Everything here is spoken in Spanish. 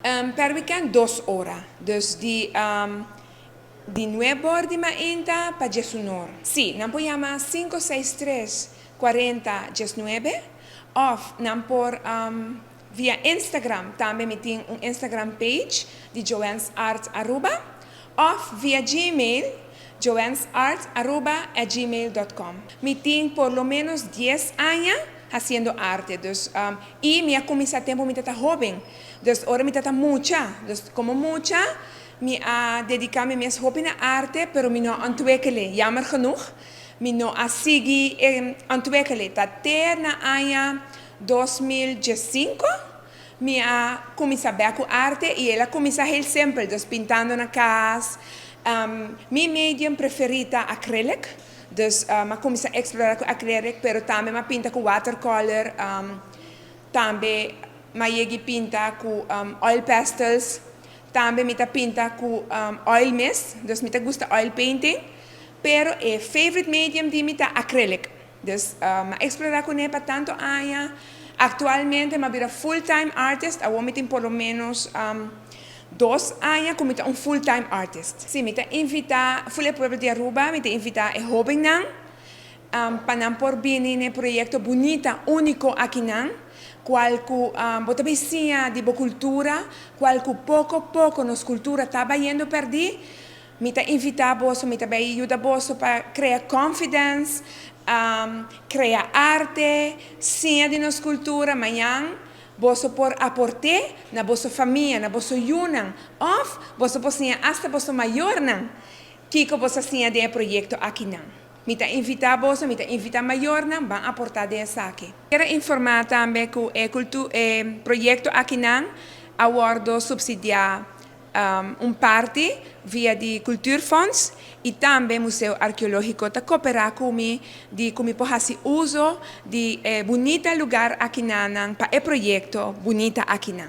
Per weekend 2 horas. Dus die 9 de mañana para 19. Sí, nos llama 563-40-19 o via Instagram, también me tiene un Instagram page de Joanne's Art Aruba o via Gmail joannesart@gmail.com. Me tiene por lo menos 10 años haciendo arte. Dus, y me ha comenzado tiempo, me está joven. Dus ahora me está mucha. Dus como mucha, me ha dedicado mis hobby a arte, pero me no ontwikkelen. Jammer genoeg. Me no ha seguido ontwikkelen. Tater na año 2005, me ha comenzado a ver arte y ella comienza heel simpel. Dus pintando na casa. Mi medium preferita acrylic. Dus ma comienza a explorar con acrylic, pero también ma pinta con watercolor. También ma pinta con oil pastels. También me pinta con oil mist. Dus me gusta oil painting. Pero el favorite medium de mi acrylic. Dus ma explorar con él para tanto años. Actualmente ma soy full-time artist. Ahora me por lo menos 2 años como un full-time artist. Sí, me invita full pueblo de Aruba, me invita a joven para por bien en proyecto bonita, único aquí cual bota vecina de cultura, cual poco a poco nos cultura está yendo perdi. Me invita a vos, me ayuda a vos para crear confidence, crear arte, sin de nos cultura, mañana. Vos por aportar na vossa família, na vossa yunan, of vos posinha hasta vosso maior nan, kiko vos assim de projeto aqui nan. Me invita vos, me invita maior nan, van aportar de aqui. Quero informar também que o projeto aqui nan awardo subsidiar parte via de Cultuurfonds e também Museu Arqueológico está cooperar comigo de como fazer uso de bonita lugar aqui para o projeto bonita aqui.